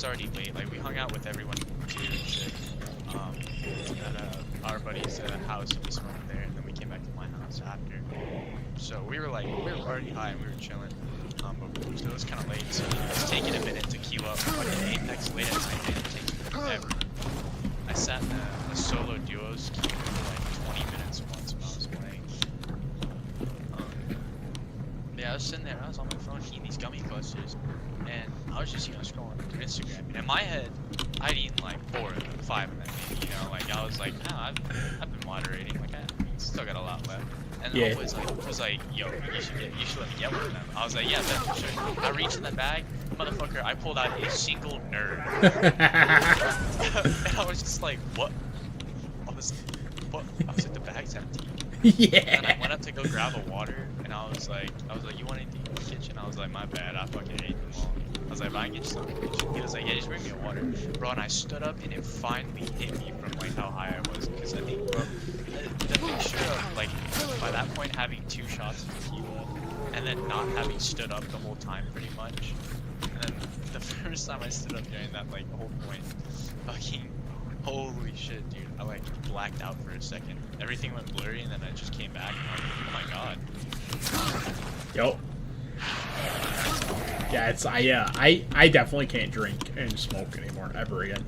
was already late. Like we hung out with everyone too and shit. At our buddy's house, and we smoked there, and then we came back to my house after. So we were already high and we were chilling. But so it was kind of late, so it was taking a minute to queue up. Fucking Apex late at night, man, it takes forever. I sat in a solo duos queue for like 20 minutes once when I was playing. Yeah, I was sitting there, I was on my phone eating these gummy clusters, and I was just, scrolling through Instagram. And in my head, I'd eaten like 4 of them, 5 of them, maybe, like I was like, no, I've been moderating, like I still got a lot left. And the homeboy was like, yo, you should let me get one of them. I was like, yeah, bet for sure. I reached in the bag, motherfucker, I pulled out a single nerd. And I was just like, what? I was like, the bag's empty. Yeah. And I went up to go grab a water, and I was like, you want anything in the kitchen? I was like, my bad, I fucking ate them all. I was like, I can get you something in the kitchen. He was like, yeah, just bring me a water. Bro, and I stood up, and it finally hit me from, like, how high I was. Because I think, bro, the picture of, like, by that point, having 2 shots of tequila, and then not having stood up the whole time, pretty much. And then the first time I stood up during that, like, whole point, fucking, holy shit, dude. I, like, blacked out for a second. Everything went blurry, and then I just came back, and I'm like, oh my god. Yo. Yeah, I definitely can't drink and smoke anymore ever again.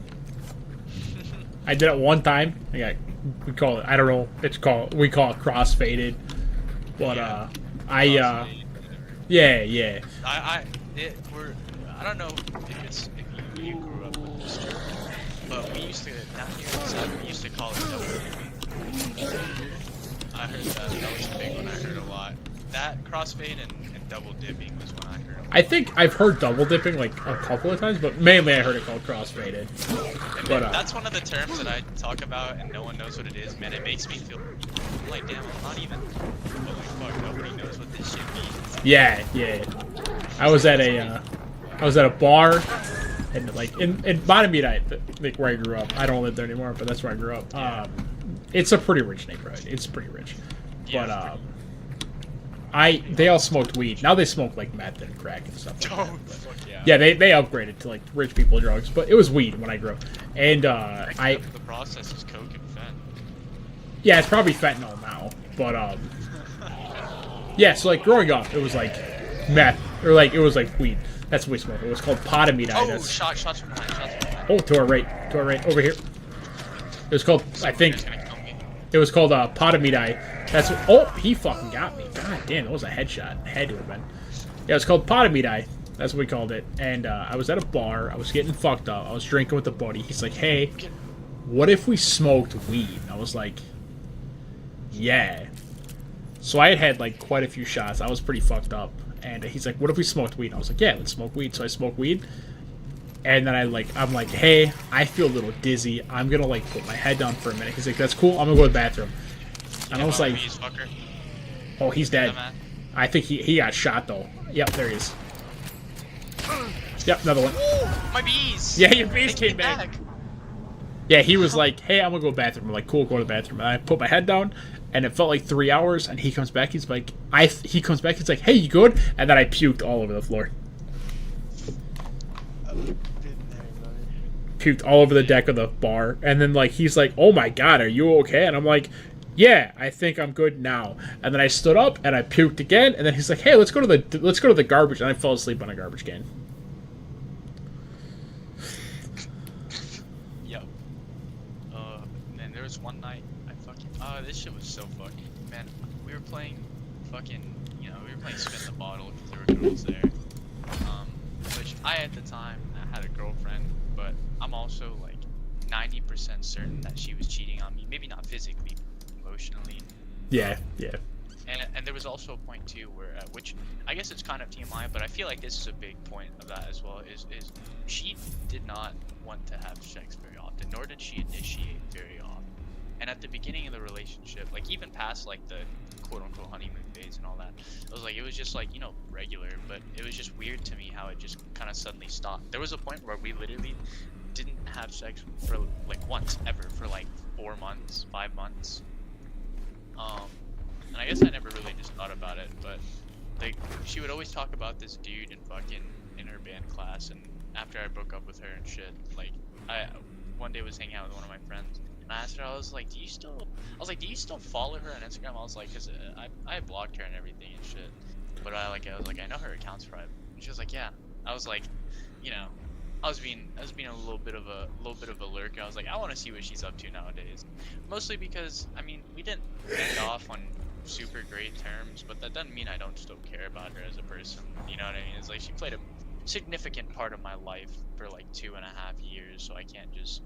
I did it one time. We call it, I don't know, we call it crossfaded. But yeah. I don't know if you grew up with this term, but we used to, down here in the South, we used to call it double dipping. I heard that was a big one I heard a lot. That crossfade and double dipping was one I heard a lot. I think I've heard double dipping like a couple of times, but mainly I heard it called crossfaded. But that's one of the terms that I talk about and no one knows what it is, man. It makes me feel like, damn, I'm not even, holy fuck, nobody knows what this shit means. Yeah. I was at a bar, and like in Bonamite, like where I grew up. I don't live there anymore, but that's where I grew up. Yeah. It's a pretty rich neighborhood. It's pretty rich. Yeah, but they all smoked weed. Now they smoke like meth and crack and stuff like that. Fuck yeah. Yeah, they upgraded to like rich people drugs, but it was weed when I grew up. And the process is coke and fent. Yeah, it's probably fentanyl now, but yeah. So like growing up, it was like meth or like it was like weed. That's what we smoked. It was called potamide. Oh, shots from behind. Oh, to our right, over here. It was called, I think, it was called potamide. That's what, oh, he fucking got me. God damn, that was a headshot. Had to have been. Yeah, it was called potamide. That's what we called it. And I was at a bar. I was getting fucked up. I was drinking with a buddy. He's like, hey, what if we smoked weed? I was like, yeah. So I had like quite a few shots. I was pretty fucked up. And he's like, what if we smoked weed? I was like, yeah, let's smoke weed. So I smoked weed. And then I'm like, hey, I feel a little dizzy. I'm going to like put my head down for a minute. He's like, that's cool. I'm going to go to the bathroom. And I was like, oh, he's dead. I think he got shot though. Yep, there he is. Yep, another one. Ooh, my bees. Yeah, your bees came back. Yeah, he was like, hey, I'm going to go to the bathroom. I'm like, cool, go to the bathroom. And I put my head down. And it felt like 3 hours, and he comes back. He's like, he's like, hey, you good? And then I puked all over the floor. Puked all over the deck of the bar, and then like he's like, oh my god, are you okay? And I'm like, yeah, I think I'm good now. And then I stood up and I puked again, and then he's like, hey, let's go to the garbage, and I fell asleep on a garbage can. Yo, man, there was one night. This shit was so fucking, man, we were playing fucking, we were playing spin the bottle because there were girls there, which I, at the time, I had a girlfriend, but I'm also, like, 90% certain that she was cheating on me, maybe not physically, but emotionally. Yeah. And there was also a point, too, where, which, I guess it's kind of TMI, but I feel like this is a big point of that as well, is she did not want to have sex very often, nor did she initiate very often. And at the beginning of the relationship, like even past like the quote-unquote honeymoon phase and all that, it was just like, regular, but it was just weird to me how it just kind of suddenly stopped. There was a point where we literally didn't have sex for like once ever for like 4 months, 5 months. And I guess I never really just thought about it, but like she would always talk about this dude in her band class, and after I broke up with her and shit, like I one day was hanging out with one of my friends, and I asked her, I was like, do you still follow her on Instagram? I was like, cause I blocked her and everything and shit, but I was like, I know her account's private. And she was like, yeah. I was like, you know, I was being a little bit of a lurker. I was like, I want to see what she's up to nowadays, mostly because I mean we didn't end off on super great terms, but that doesn't mean I don't still care about her as a person. You know what I mean? It's like she played a significant part of my life for like 2.5 years, so I can't just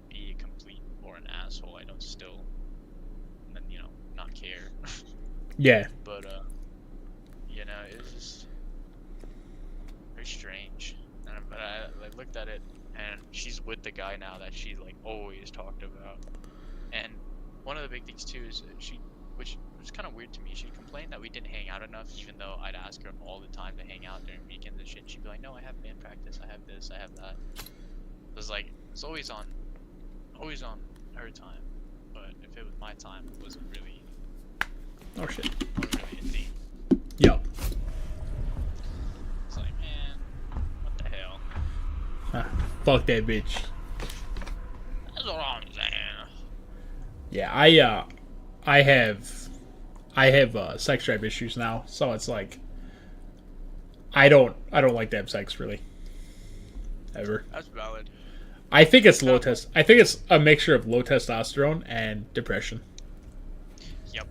be a complete or an asshole. I don't still, you know, not care. Yeah. But you know, it's just very strange. But I looked at it, and she's with the guy now that she like always talked about. And one of the big things too is which was kind of weird to me. She complained that we didn't hang out enough, even though I'd ask her all the time to hang out during weekends and shit. She'd be like, "No, I have band practice. I have this. I have that." It was like it's always on her time. But if it was my time, it wasn't really. Oh shit. Wasn't really a thing. Yep. It's like, man, what the hell? Fuck that bitch. That's what I'm saying. Yeah, I have sex drive issues now, so it's like I don't like to have sex really. Ever. That's valid. I think it's I think it's a mixture of low testosterone and depression. Yep.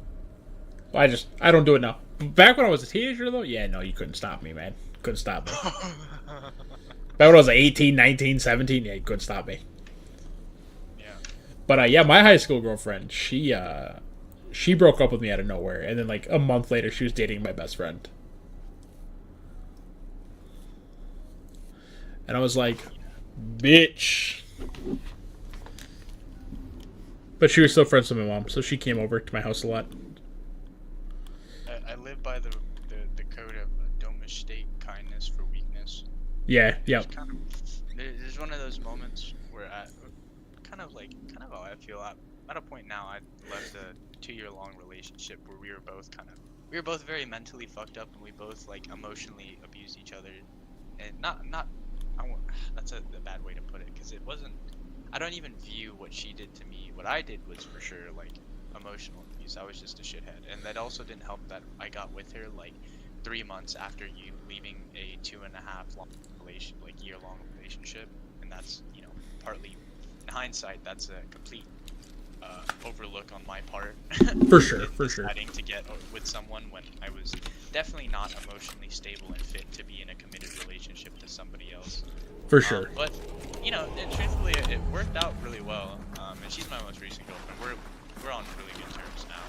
I don't do it now. Back when I was a teenager though, yeah, no, you couldn't stop me, man. Couldn't stop me. Back when I was like 18, 19, 17, yeah, you couldn't stop me. Yeah. But yeah, my high school girlfriend, she broke up with me out of nowhere, and then like a month later, she was dating my best friend, and I was like, "Bitch!" But she was still friends with my mom, so she came over to my house a lot. I live by the code of don't mistake kindness for weakness. Yeah, yeah. There's one of those moments where kind of how I feel. I'm at a point now. I left a 2-year-long relationship where we were both very mentally fucked up, and we both like emotionally abused each other, and that's a bad way to put it, because it wasn't. I don't even view what she did to me. What I did was for sure like emotional abuse. I was just a shithead, and that also didn't help that I got with her like 3 months after you leaving a 2.5 year-long relationship, and that's, you know, partly in hindsight that's a complete overlook on my part. For sure. Deciding to get with someone when I was definitely not emotionally stable and fit to be in a committed relationship to somebody else. For sure. But you know, truthfully, it worked out really well. And she's my most recent girlfriend. We're on really good terms now.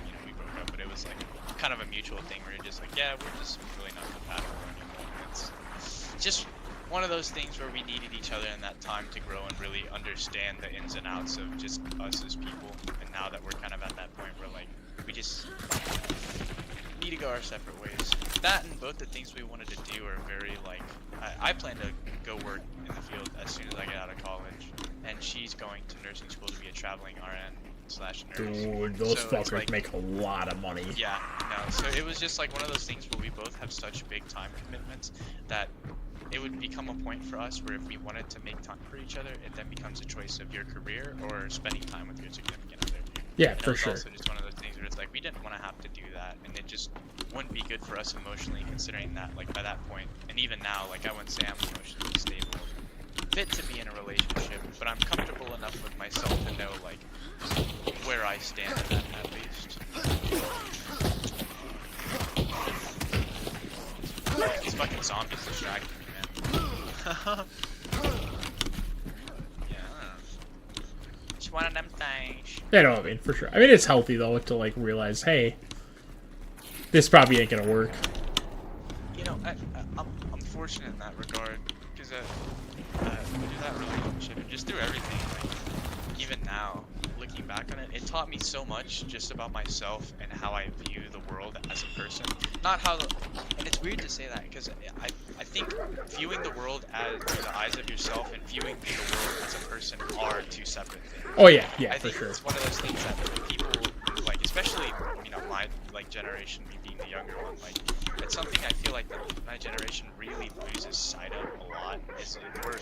You know, we broke up, but it was like kind of a mutual thing where you're just like, yeah, we're just really not compatible anymore. It's just one of those things where we needed each other in that time to grow and really understand the ins and outs of just us as people. And now that we're kind of at that point where like we just need to go our separate ways. That and both the things we wanted to do are very like I plan to go work in the field as soon as I get out of college, and she's going to nursing school to be a traveling RN/nurse. Dude, those so fuckers like, make a lot of money. Yeah, no. So it was just like one of those things where we both have such big time commitments that it would become a point for us where if we wanted to make time for each other, it then becomes a choice of your career or spending time with your significant other. Yeah, and for it was sure. also just one of those things where it's like we didn't want to have to do that, and it just wouldn't be good for us emotionally, considering that like by that point, and even now, like I wouldn't say I'm emotionally stable, fit to be in a relationship, but I'm comfortable enough with myself to know like where I stand in that at least. These fucking zombies distracting me, man. One of them things. Yeah, no, I mean, for sure. I mean, it's healthy, though, to, like, realize, hey, this probably ain't gonna work. You know, I'm fortunate in that regard, because through that relationship, and just through everything, like, even now, looking back on it, it taught me so much just about myself and how I view the world as a person. Not how, and it's weird to say that, because I think viewing the world through the eyes of yourself and viewing the world as a person are two separate things. Oh, yeah, I for think sure. it's one of those things that people, like, especially especially my like generation, me being the younger one, like it's something I feel like that my generation really loses sight of a lot. Is we're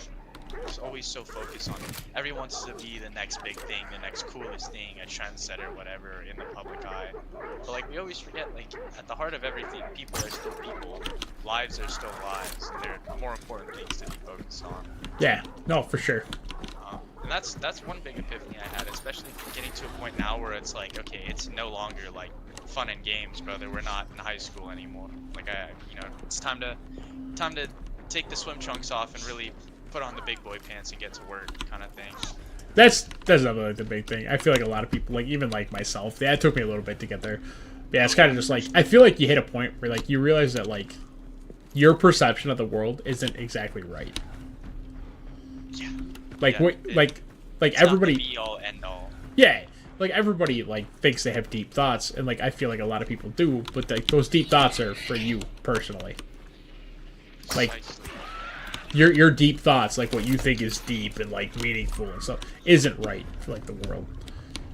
always so focused on everyone wants to be the next big thing, the next coolest thing, a trendsetter, whatever, in the public eye. But like we always forget, like at the heart of everything, people are still people, lives are still lives, and there are more important things to be focused on. Yeah, no, for sure. And that's one big epiphany I had, especially getting to a point now where it's like, okay, it's no longer like fun and games, brother. We're not in high school anymore. Like it's time to take the swim trunks off and really put on the big boy pants and get to work, kind of thing. That's definitely like the big thing. I feel like a lot of people, like even like myself, yeah, it took me a little bit to get there. But yeah, it's kind of just like I feel like you hit a point where like you realize that like your perception of the world isn't exactly right. Yeah. Like Yeah, like it's everybody. not the be all end all. Yeah, like everybody like thinks they have deep thoughts, and like I feel like a lot of people do, but like those deep thoughts are for you personally. Like your deep thoughts, like what you think is deep and like meaningful and stuff, isn't right for like the world.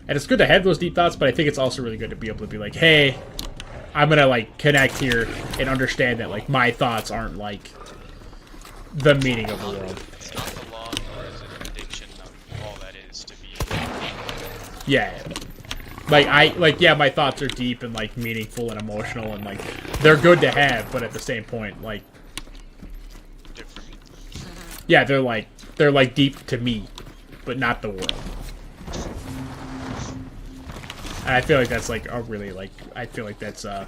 And it's good to have those deep thoughts, but I think it's also really good to be able to be like, hey, I'm gonna like connect here and understand that like my thoughts aren't like the meaning of the world. It's not the law, nor is it an addiction of all that is to be. Yeah. Yeah, my thoughts are deep and like meaningful and emotional and like they're good to have, but at the same point, like yeah, they're like deep to me, but not the world. And I feel like that's like a really like I feel like that's a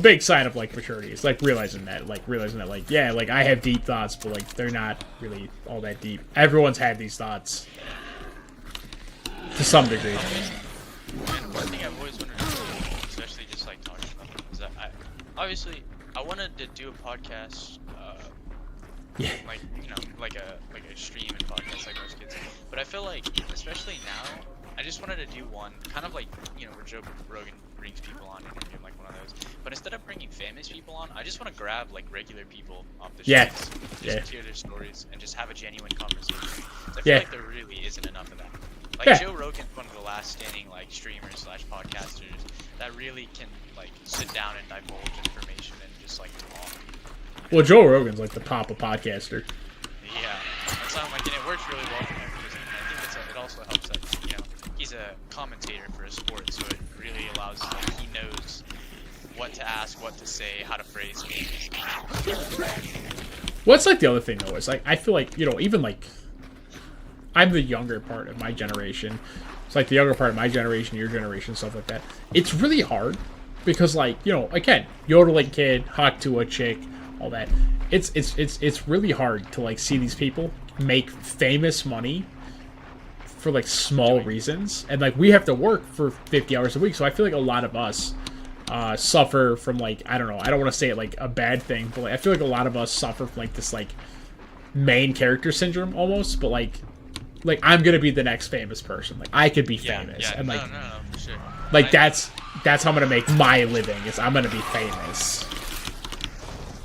big sign of like maturity. It's like realizing that like yeah, like I have deep thoughts, but like they're not really all that deep. Everyone's had these thoughts to some degree. And one thing I've always wanted to do, especially just like talking about it, is that I wanted to do a podcast, Yeah. like like a stream and podcast like most kids. But I feel like, especially now, I just wanted to do one kind of like where Joe Rogan brings people on and doing like one of those. But instead of bringing famous people on, I just want to grab like regular people off the streets, just hear their stories and just have a genuine conversation. So I feel like there really isn't enough of that. Like Joe Rogan's one of the last standing like streamers / podcasters that really can like sit down and divulge information and just like talk. Well, Joe Rogan's like the Papa podcaster. Yeah, that's how I'm like, and it works really well for him. I think it also helps that he's a commentator for a sport, so it really allows like he knows what to ask, what to say, how to phrase things. What's like the other thing though is like I feel like even like I'm the younger part of my generation. It's like the younger part of my generation, your generation, stuff like that. It's really hard because like again, yodeling kid, hawk to a chick, all that. It's really hard to like see these people make famous money for like small reasons, and like we have to work for 50 hours a week. So I feel like a lot of us suffer from like I don't know. I don't want to say it like a bad thing, but like, I feel like a lot of us suffer from like this like main character syndrome almost. But like I'm gonna be the next famous person. Like I could be famous, and like no, for sure. Like that's how I'm gonna make my living. Is I'm gonna be famous.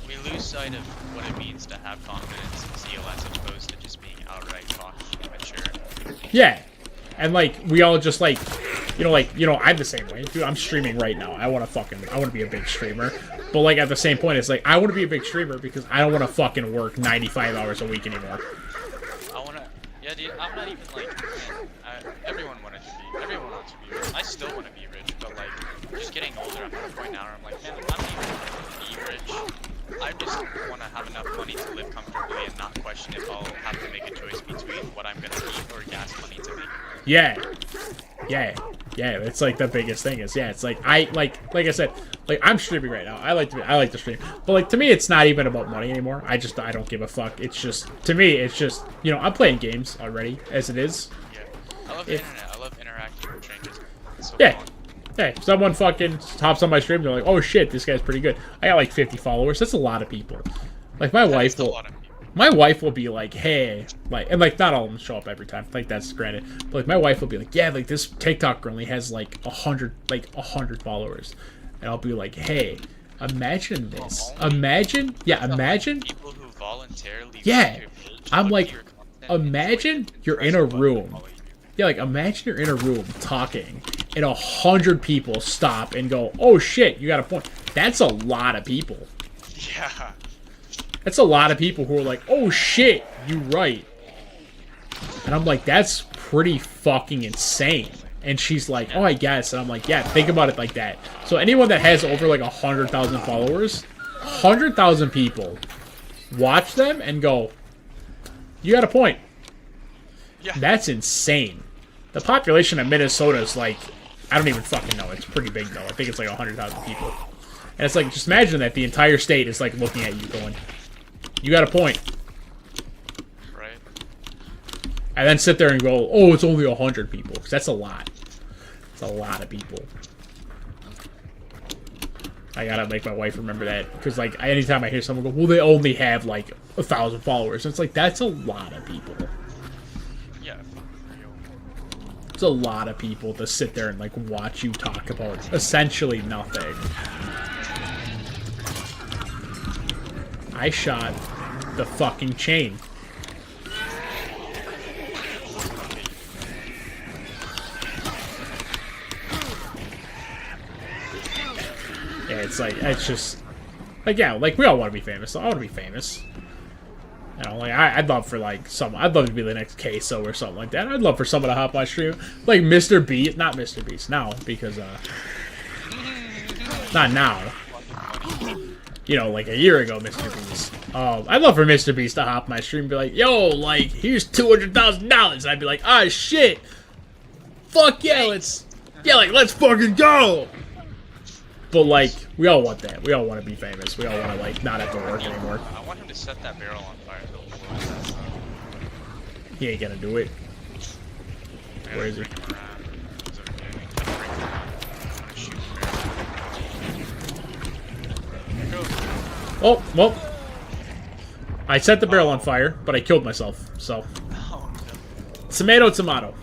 We lose sight of what it means to have confidence and zeal as opposed to just being outright cocky and mature. Yeah, and like we all just like, I'm the same way, dude. I'm streaming right now. I want to be a big streamer, but like at the same point, it's like I want to be a big streamer because I don't want to fucking work 95 hours a week anymore. Yeah, dude, I'm not even like, everyone wants to be rich. I still want to be rich, but like, just getting older, I'm at a point now where I'm like, man, I'm not even want to be rich. I just want to have enough money to live comfortably and not question if I'll have to make a choice between what I'm gonna eat or gas money to make. Yeah. It's like the biggest thing is it's like like I said, like I'm streaming right now. I like to stream, but like to me, it's not even about money anymore. I don't give a fuck. It's just to me, it's just I'm playing games already as it is. Yeah, I love the internet. I love interacting with strangers. It's so fun. Hey, someone fucking hops on my stream. They're like, "Oh shit, this guy's pretty good." I got like 50 followers. That's a lot of people. Like my wife will be like, "Hey," like, and like not all of them show up every time. Like that's granted, but like my wife will be like, "Yeah, like this TikTok girl only has like 100 followers," and I'll be like, "Hey, imagine this. Imagine people who voluntarily. Yeah, I'm like, imagine you're in a room. Yeah, like imagine you're in a room talking, and 100 people stop and go, "Oh shit, you got a point." That's a lot of people. Yeah. That's a lot of people who are like, "Oh shit, you right." And I'm like, "That's pretty fucking insane." And she's like, "Oh, I guess." And I'm like, "Yeah, think about it like that." So anyone that has over like 100,000 followers, 100,000 people watch them and go, "You got a point." Yeah. That's insane. The population of Minnesota is like, I don't even fucking know. It's pretty big though. I think it's like 100,000 people. And it's like, just imagine that the entire state is like looking at you going, "You got a point." Right. And then sit there and go, "Oh, it's only 100 people." Because that's a lot. It's a lot of people. I gotta make my wife remember that. Because, like, anytime I hear someone go, "Well, they only have, like, 1,000 followers." It's like, that's a lot of people. Yeah, for real. It's a lot of people to sit there and, like, watch you talk about essentially nothing. I shot the fucking chain. Yeah, it's like, it's just, like, yeah, like, we all want to be famous. So I want to be famous. You know, like, I'd love for, like, I'd love to be the next queso or something like that. I'd love for someone to hop my stream. Like, Mr. Beast, not Mr. Beast now, because, not now. You know, like, a year ago, Mr. Beast. I'd love for Mr. Beast to hop my stream and be like, "Yo, like, here's $200,000. I'd be like, "Ah, shit. Fuck yeah, let's fucking go." But, like, we all want that. We all want to be famous. We all want to, like, not have to work anymore. I want him to set that barrel on fire. He ain't gonna do it. Where is he? Oh, well. I set the barrel on fire, but I killed myself, so. Oh, no. Tomato, tomato. Am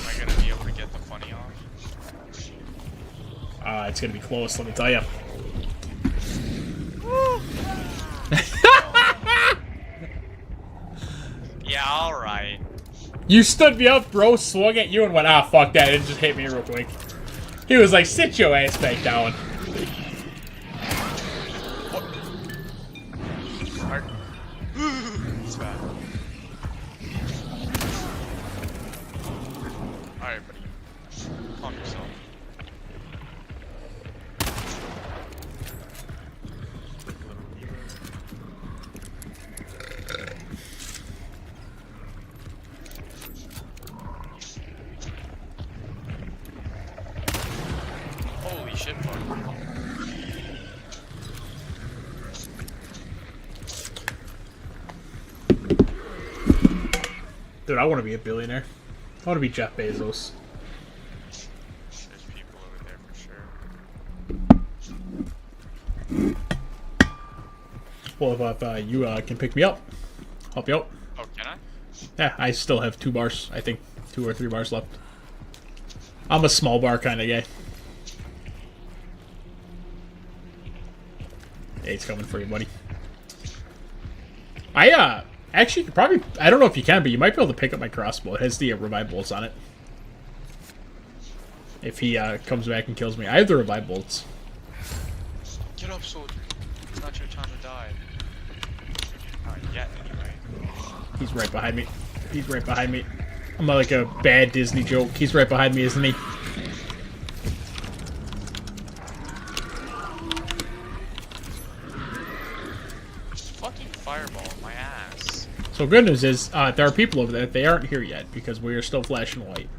I gonna be able to get the funny off? It's gonna be close, let me tell you. Yeah, alright. You stood me up, bro, swung at you, and went, "Ah, fuck that," and just hit me real quick. He was like, "Sit your ass back down." It's bad. Alright, buddy. Calm yourself. Holy shit, fuck. Dude, I want to be a billionaire. I want to be Jeff Bezos. There's people over there for sure. Well, if you can pick me up, help you out. Oh, can I? Yeah, I still have 2 bars. I think 2 or 3 bars left. I'm a small bar kind of guy. Hey, it's coming for you, buddy. Actually, probably, I don't know if you can, but you might be able to pick up my crossbow. It has the revive bolts on it. If he comes back and kills me. I have the revive bolts. Get up, soldier. It's not your time to die. Not yet, anyway. He's right behind me. He's right behind me. I'm like a bad Disney joke. He's right behind me, isn't he? Fucking fireball in my ass. So good news is, there are people over there. They aren't here yet, because we are still flashing white.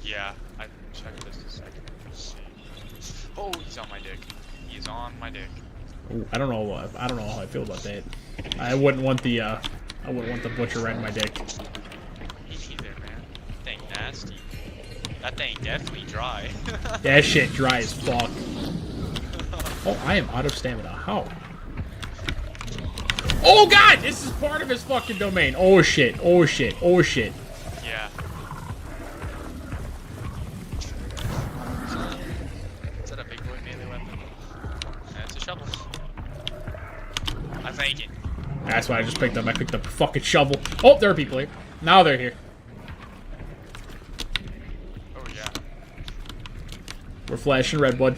Yeah, I checked this a second. Let's see. Oh, he's on my dick. He's on my dick. Ooh, I don't know how I feel about that. I wouldn't want the butcher right in my dick. Me neither, man. That thing nasty. That thing definitely dry. That shit dry as fuck. Oh, I am out of stamina. How? Oh god! This is part of his fucking domain. Oh shit. Oh shit. Oh shit. Yeah. Is that a big boy melee weapon? It's a shovel. I think it. That's why I just picked up. I picked up a fucking shovel. Oh, there are people here. Now they're here. We're flashing redwood.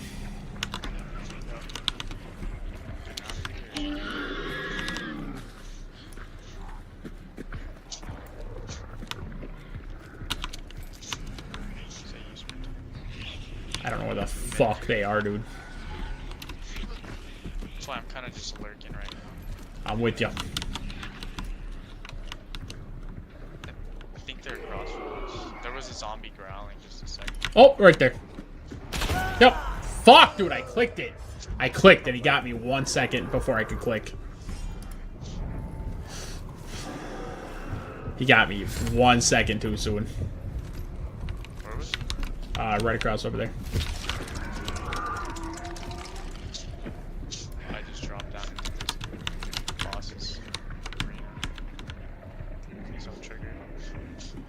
I don't know where the fuck they are, dude. That's why I'm kind of just lurking right now. I'm with you. I think they're across from us. There was a zombie growling just a second. Oh, right there. Yep. Fuck, dude, I clicked it. I clicked and he got me 1 second before I could click. He got me 1 second too soon. Where was he? Right across over there. I just dropped down into this boss's arena. He's on trigger.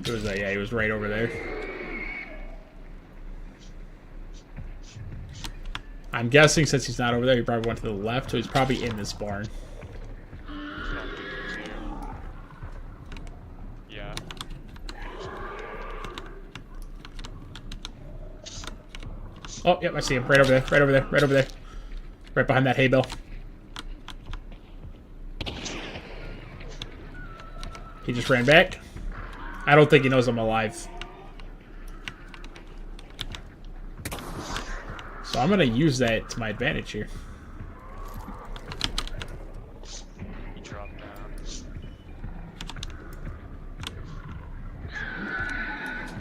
It was yeah, he was right over there. I'm guessing since he's not over there, he probably went to the left, so he's probably in this barn. Yeah. Oh, yep, I see him. Right over there, right over there, right over there. Right behind that hay bale. He just ran back. I don't think he knows I'm alive. So I'm gonna use that to my advantage here. He dropped down.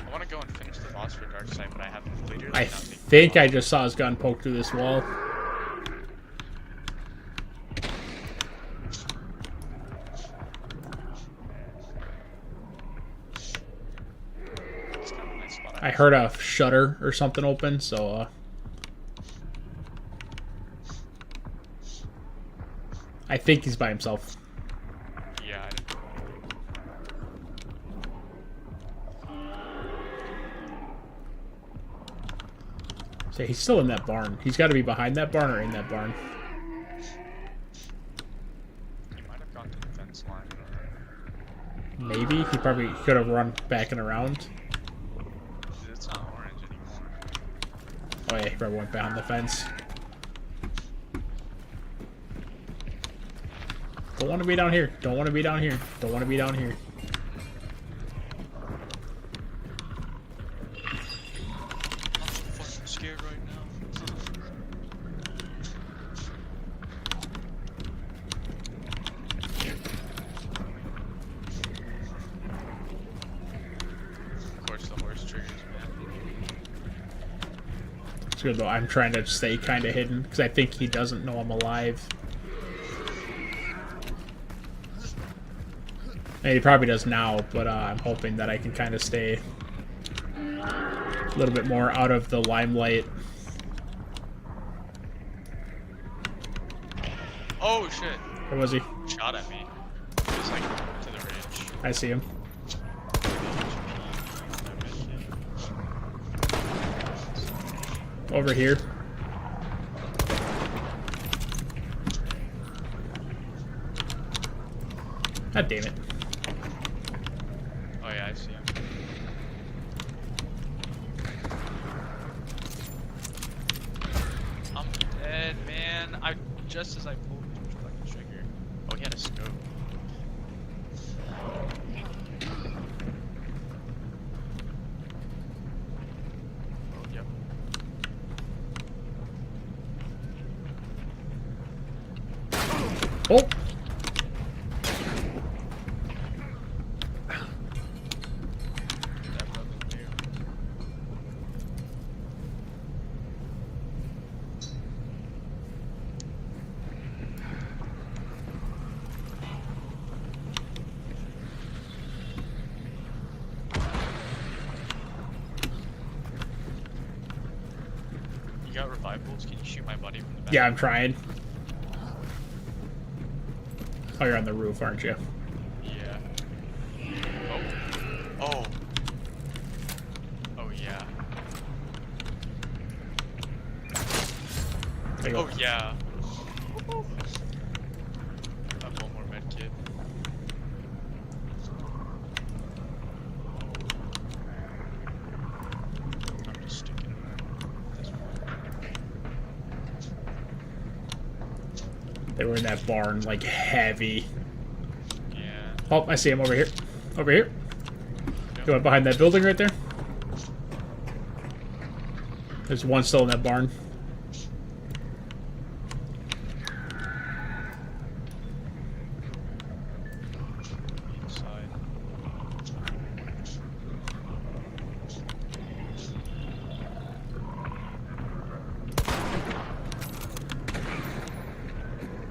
I want to go and finish the boss for Dark Side, but I haven't completed it. I think I just saw his gun poke through this wall. It's kind of a nice spot. I heard a shutter or something open, so I think he's by himself. Yeah, I didn't. So he's still in that barn. He's got to be behind that barn or in that barn. He might have gone to the fence line. Maybe. He probably could have run back and around. It's not orange anymore. Oh yeah, he probably went behind the fence. Don't want to be down here. Don't want to be down here. Don't want to be down here. I'm so fucking scared right now. Of course, the horse triggers, man. It's good though. I'm trying to stay kind of hidden because I think he doesn't know I'm alive. And he probably does now, but I'm hoping that I can kind of stay a little bit more out of the limelight. Oh shit! Where was he? Shot at me. He was like to the ridge. I see him. Over here. God damn it. Oh yeah, I see him. I'm dead, man. Just as I pulled the fucking trigger. Oh, he had a scope. Oh, yep. Oh! That brother knew. You got revivals? Can you shoot my buddy from the back? Yeah, I'm trying. Oh, you're on the roof, aren't you? Yeah. Oh. Oh. Oh, yeah. There you Oh, go. yeah. I have one more med kit. I'm just sticking around this one. They were in that barn, like, heavy. Yeah. Oh, I see him over here. Over here. He went behind that building right there. There's one still in that barn. Inside.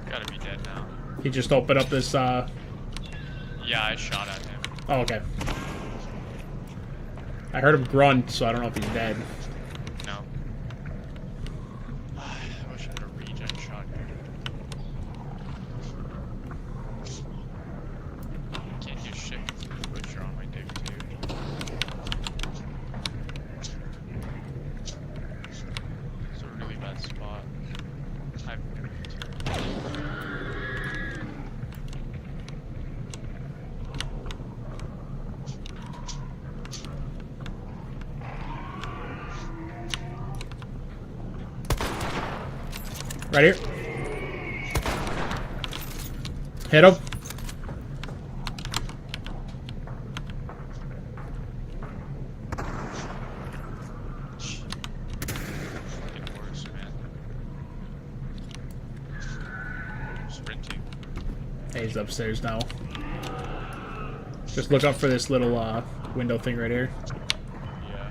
Gotta be dead now. He just opened up this, Yeah, I shot at him. Oh, okay. I heard him grunt, so I don't know if he's dead. No. I wish I had a regen shotgun. Can't do shit with the butcher on my dick, too. It's a really bad spot. I've Right here. Hit him. Getting worse, man. Sprinting. Hey, he's upstairs now. Just look up for this little window thing right here. Yeah.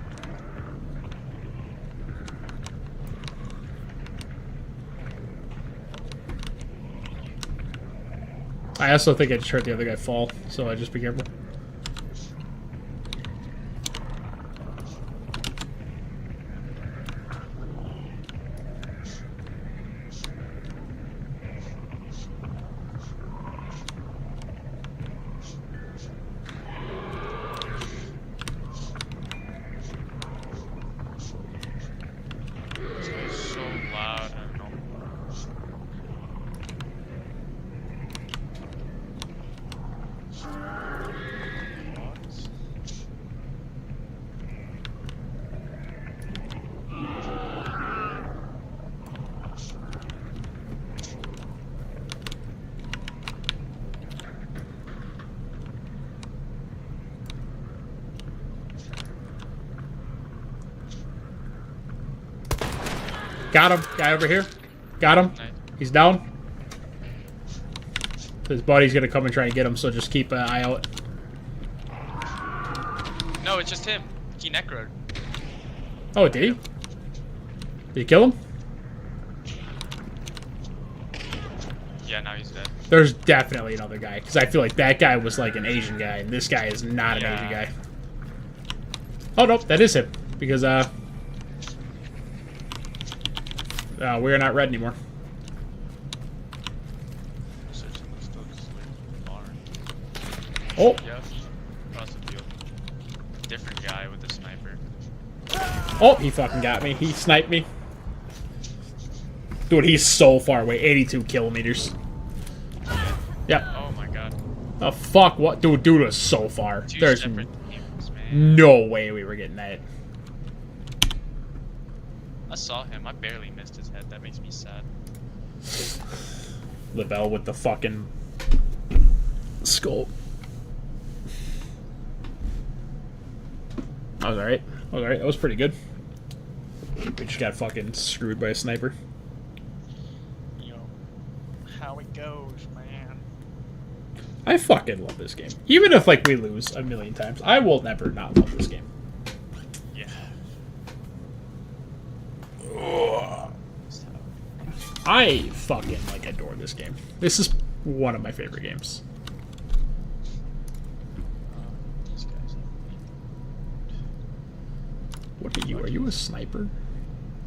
I also think I just heard the other guy fall, so I just be careful. This guy's so loud, I don't know. Got him. Guy over here. Got him. Nice. He's down. His buddy's gonna come and try and get him, so just keep an eye out. No, it's just him. He necroed. Oh, did he? Did you kill him? Yeah, now he's dead. There's definitely another guy, because I feel like that guy was like an Asian guy, and this guy is not an Asian guy. Oh, nope, that is him, because, we're not red anymore. Oh! Yep. Across the field. Different guy with the sniper. Oh, he fucking got me. He sniped me. Dude, he's so far away. 82 kilometers. Yep. Oh my god. Oh, fuck, what? Dude was so far. Two There's separate teams, man. no way we were getting that. I saw him. I barely missed his head. That makes me sad. Lavelle with the fucking scope. That was alright. That was alright. That was pretty good. We just got fucking screwed by a sniper. You know how it goes, man. I fucking love this game. Even if, like, we lose a million times, I will never not love this game. Yeah. I fucking, like, adore this game. This is one of my favorite games. These guys. What are you? Are you a sniper?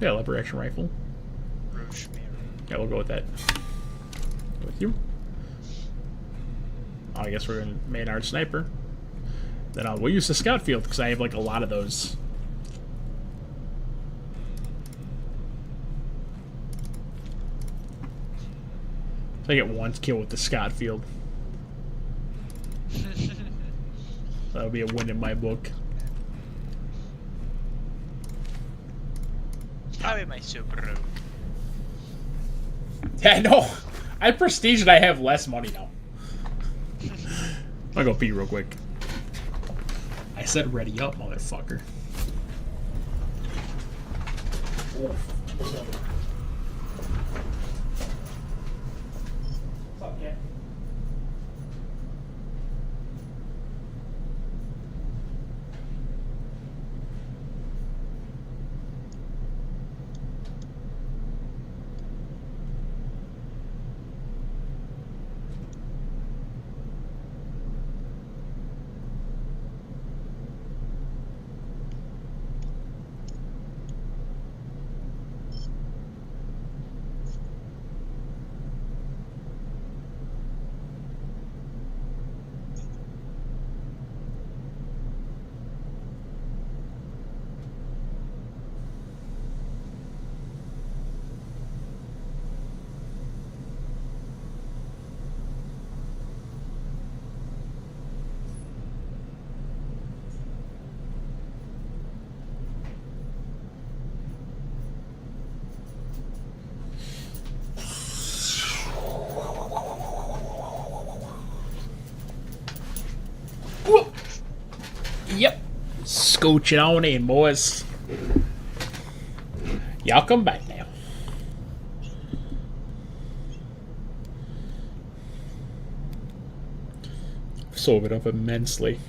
Yeah, lever action rifle. Rosemary. Yeah, we'll go with that. With you. I guess we're in Maynard sniper. Then we'll use the scout field because I have like a lot of those. So I get one kill with the scout field. That'll be a win in my book. How am I so broke? Yeah, no. I prestige and I have less money now. I'll go pee real quick. I said ready up, motherfucker. Yep. Scooch it on in, boys. Y'all come back now. Sobered up immensely.